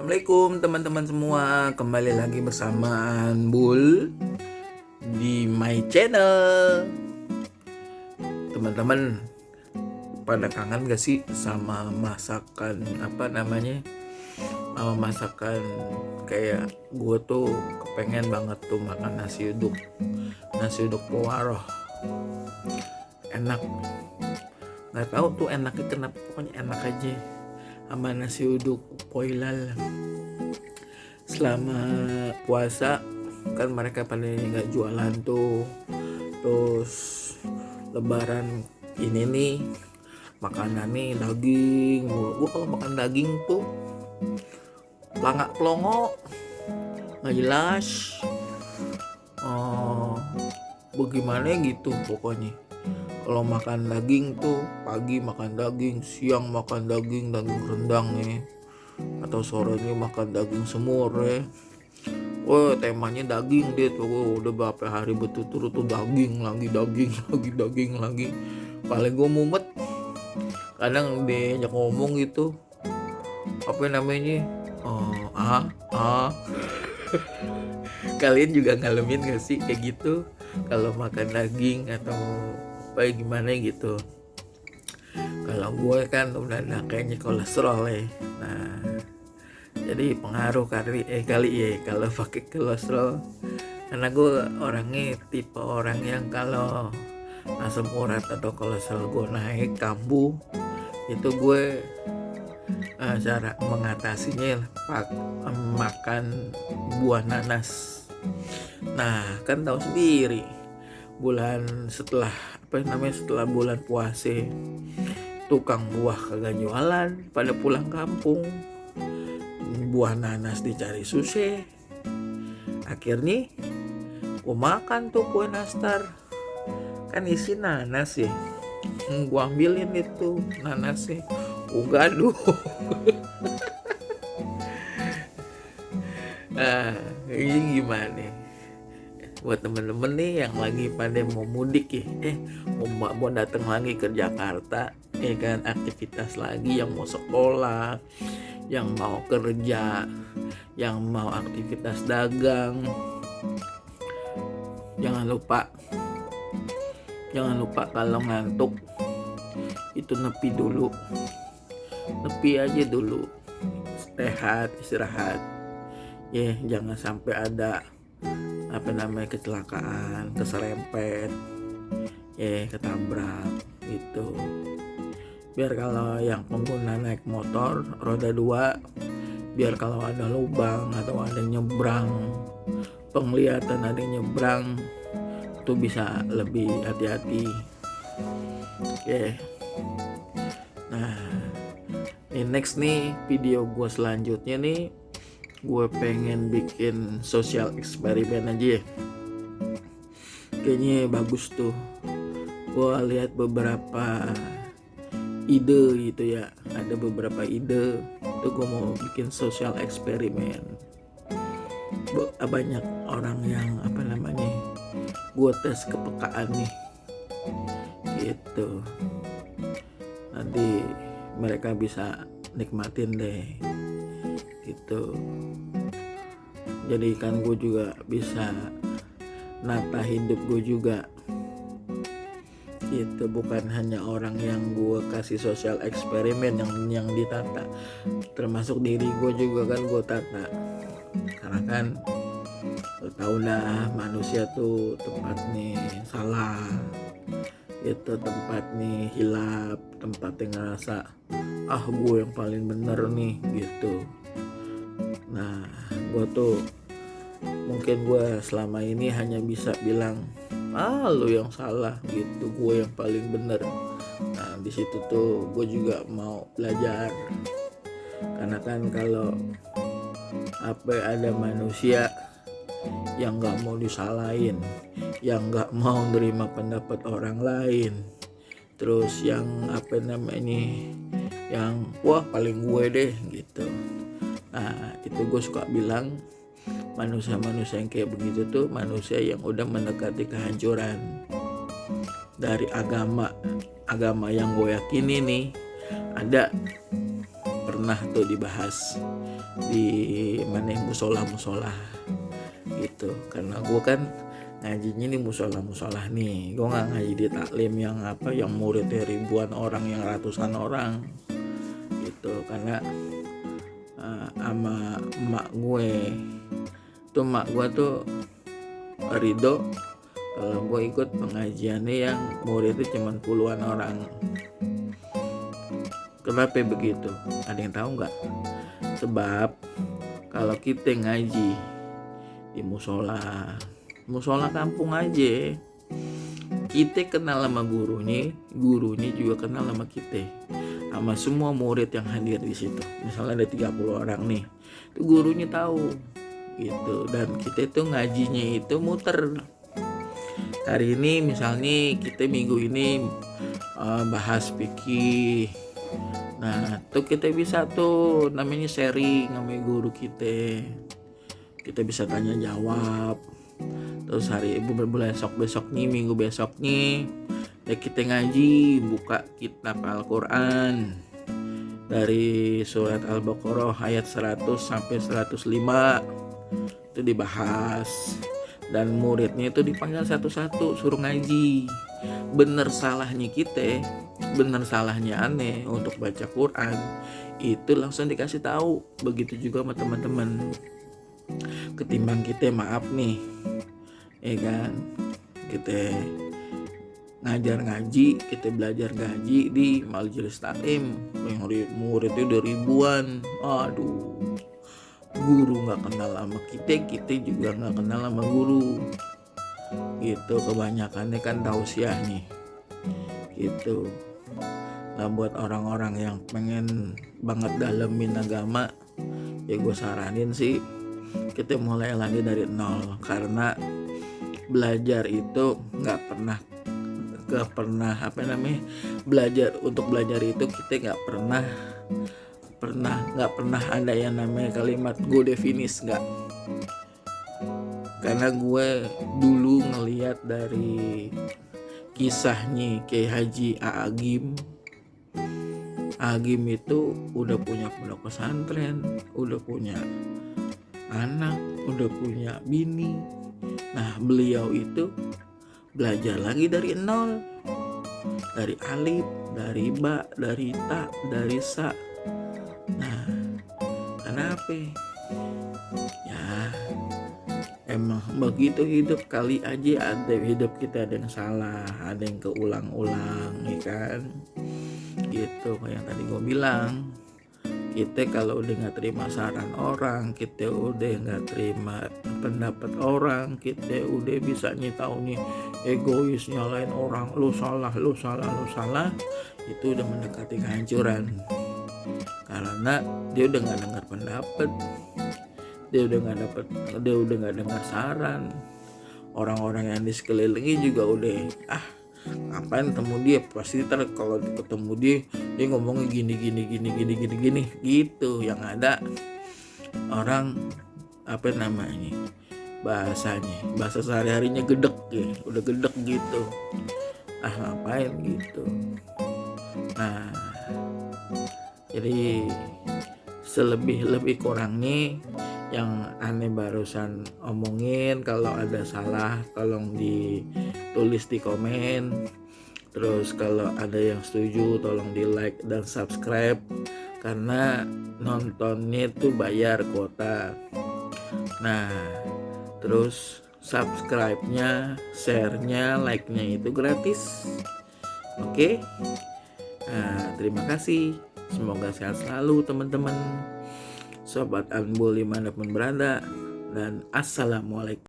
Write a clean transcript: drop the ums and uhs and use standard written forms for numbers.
Assalamualaikum teman-teman semua, kembali lagi bersama Bul di my channel. Teman-teman, pada kangen gak sih sama masakan masakan kayak gue tuh kepengen banget tuh makan nasi uduk powaroh. Enak, nggak tahu tuh enaknya kenapa, pokoknya enak aja sama nasi uduk poilal. Selama puasa kan mereka pada nggak jualan tuh, terus lebaran ini nih makanan nih daging. Gue kalau makan daging tuh pelangak pelongo nggak jelas, bagaimana gitu pokoknya. Kalau makan daging tuh pagi makan daging, siang makan daging rendang ya, atau sorenya makan daging semur ya. Wah, temanya daging deh tuh, udah berapa hari berturut-turut tuh daging lagi. Paling gue mumet kadang diajak ngomong gitu, apa namanya, kalian juga ngalamin gak sih kayak gitu kalau makan daging atau apa gimana gitu? Kalau gue kan udah ada kayaknya kolesterol ya. Nah, jadi pengaruh kali ya kalau pakai kolesterol. Karena gue orangnya tipe orang yang kalau asam urat atau kolesterol gue naik kambuh, itu gue cara mengatasinya makan buah nanas. Nah, kan tahu sendiri setelah bulan puasa tukang buah kagak jualan, pada pulang kampung, buah nanas dicari susah. Akhirnya gue makan tuh kue nastar, kan isi nanas ya. Gue ambilin itu nanasnya, gue gaduh. Ini gimana buat temen-temen nih yang lagi pada mau mudik ya, mau datang lagi ke Jakarta ya kan, aktivitas lagi, yang mau sekolah, yang mau kerja, yang mau aktivitas dagang. Jangan lupa kalau ngantuk itu nepi aja dulu, istirahat ya, jangan sampai ada kecelakaan, keserempet ya, ketabrak gitu. Biar kalau yang pengguna naik motor roda 2, biar kalau ada lubang atau ada yang nyebrang, penglihatan ada yang nyebrang, itu bisa lebih hati-hati. Oke. Nah, ini next nih video gue selanjutnya nih, gue pengen bikin sosial eksperimen aja ya. Kayaknya bagus tuh. Gue lihat beberapa ide gitu ya, ada beberapa ide tuh gue mau bikin sosial eksperimen. Banyak orang yang gue tes kepekaan nih gitu, nanti mereka bisa nikmatin deh gitu. Jadi kan gue juga bisa nata hidup gue juga gitu, bukan hanya orang yang gue kasih sosial eksperimen yang ditata, termasuk diri gue juga kan gue tata. Karena kan lo tau lah, manusia tuh tempatnya salah itu, tempatnya hilap, tempatnya ngerasa gue yang paling bener nih gitu. Nah, mungkin gue selama ini hanya bisa bilang lu yang salah gitu, gue yang paling bener. Nah, di situ tuh gue juga mau belajar, karena kan kalau ada manusia yang nggak mau disalahin, yang nggak mau nerima pendapat orang lain, terus yang yang wah paling gue deh gitu. Nah, itu gue suka bilang manusia-manusia yang kayak begitu tuh manusia yang udah mendekati kehancuran. Dari agama yang gue yakini nih, ada pernah tuh dibahas di mana musola gitu. Karena gue kan ngajinya di musola nih, gue nggak ngaji di taklim yang yang muridnya ribuan orang, yang ratusan orang gitu. Karena sama emak gue tuh ridho kalau gue ikut pengajiannya yang muridnya cuma puluhan orang. Kenapa begitu? Ada yang tahu nggak? Sebab kalau kita ngaji di musola kampung aja, kita kenal sama gurunya juga kenal sama kita, sama semua murid yang hadir di situ. Misalnya ada 30 orang nih, itu gurunya tahu gitu. Dan kita tuh ngajinya itu muter. Hari ini misalnya kita minggu ini bahas fikih. Nah, tuh kita bisa tuh namanya sharing sama guru kita. Kita bisa tanya jawab. Terus hari besok nih, minggu besok nih, ya kita ngaji, buka kitab Al-Quran dari surat Al-Baqarah ayat 100 sampai 105 itu dibahas. Dan muridnya itu dipanggil satu-satu, suruh ngaji. Bener salahnya kita, bener salahnya aneh untuk baca Quran, itu langsung dikasih tahu. Begitu juga sama teman-teman. Ketimbang kita maaf nih, ya kan, kita ngajar ngaji, kita belajar ngaji di majelis taklim yang muridnya udah ribuan. Aduh, guru nggak kenal sama kita juga nggak kenal sama guru gitu. Kebanyakannya kan tausiah nih gitu. Nah, buat orang-orang yang pengen banget dalemin agama, ya gue saranin sih kita mulai lagi dari nol. Karena belajar itu nggak pernah belajar itu kita nggak pernah ada yang namanya kalimat go definis, nggak. Karena gue dulu ngelihat dari kisahnya Kiai Haji Agim itu udah punya pondok pesantren, udah punya anak, udah punya bini. Nah, beliau itu belajar lagi dari nol, dari alif, dari ba, dari ta, dari sa. Nah, kenapa? Ya, emang begitu hidup. Kali aja ada hidup kita ada yang salah, ada yang keulang-ulang, ya kan? Gitu, kayak tadi gue bilang, kita kalau udah nggak terima saran orang, kita udah nggak terima pendapat orang, kita udah bisa taunya egois, nyalain orang, lu salah, itu udah mendekati kehancuran. Karena dia udah nggak dengar pendapat, dia udah nggak dengar saran. Orang-orang yang di sekelilingi juga udah ngapain ketemu dia, pasti kalau ketemu dia ngomongnya gini gitu. Yang ada orang bahasa sehari-harinya gedek ya, udah gedek gitu. Ngapain gitu. Nah, jadi selebih kurangnya yang aneh barusan omongin, kalau ada salah tolong ditulis di komen. Terus kalau ada yang setuju tolong di like dan subscribe, karena nontonnya tuh bayar kuota. Nah, terus subscribe-nya, share-nya, like-nya itu gratis. Oke? Nah, terima kasih. Semoga sehat selalu teman-teman, sobat Anbul dimanapun berada, dan assalamualaikum.